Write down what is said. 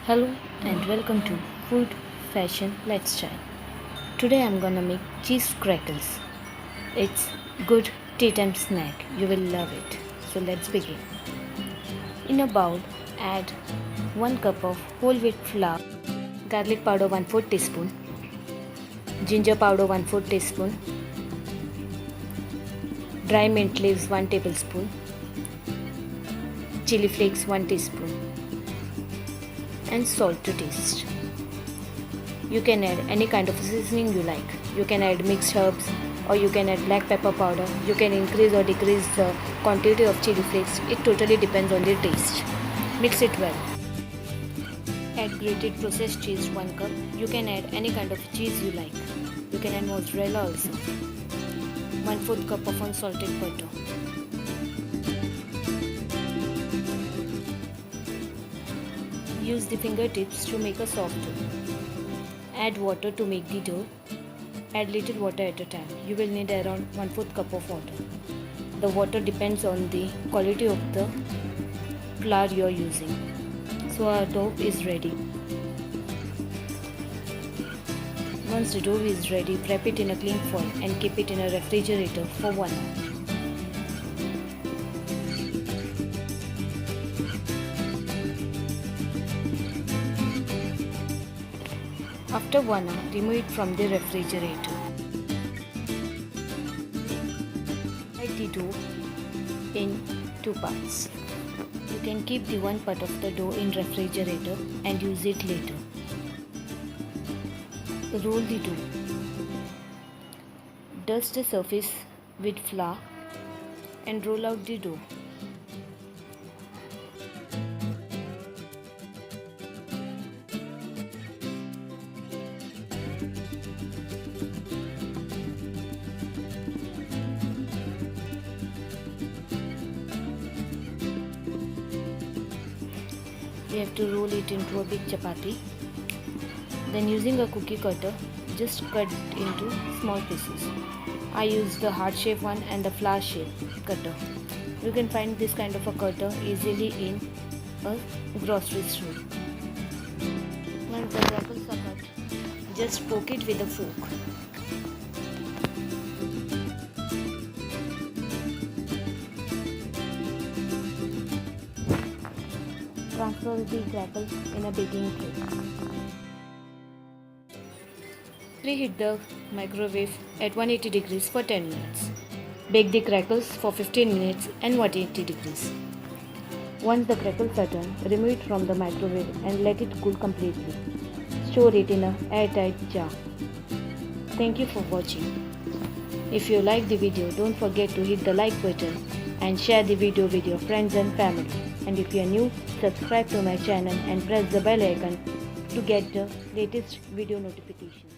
Hello and welcome to Food Fashion Lifestyle. Today I'm gonna make cheese crackles. It's good tea time snack. You will love it. So let's begin. In a bowl, add 1 cup of whole wheat flour, garlic powder 1/4 teaspoon, ginger powder 1/4 teaspoon, dry mint leaves 1 tablespoon, chili flakes 1 teaspoon, and salt to taste. You can add any kind of seasoning you like. You can add mixed herbs or you can add black pepper powder. You can increase or decrease the quantity of chili flakes. It totally depends on the taste. Mix it well. Add grated processed cheese 1 cup. You can add any kind of cheese you like. You can add mozzarella also. 1/4 cup of unsalted butter. Use the fingertips to make a soft dough. Add water to make the dough. Add little water at a time. You will need around 1/4 cup of water. The water depends on the quality of the flour you are using. So our dough is ready. Once the dough is ready, wrap it in a clean foil and keep it in a refrigerator for 1 hour. After 1 hour, remove it from the refrigerator. Divide the dough in 2 parts. You can keep the one part of the dough in refrigerator and use it later. Roll the dough. Dust the surface with flour and roll out the dough. We have to roll it into a big chapati. Then using a cookie cutter, just cut into small pieces. I use the heart shape one and the flower shape cutter. You can find this kind of a cutter easily in a grocery store. Once the crackles are cut, just poke it with a fork. Transfer the crackles in a baking tray. Preheat the microwave at 180 degrees for 10 minutes. Bake the crackles for 15 minutes and 180 degrees. Once the crackles are done, remove it from the microwave and let it cool completely. Store it in an airtight jar. Thank you for watching. If you like the video, don't forget to hit the like button and share the video with your friends and family. And if you are new, subscribe to my channel and press the bell icon to get the latest video notifications.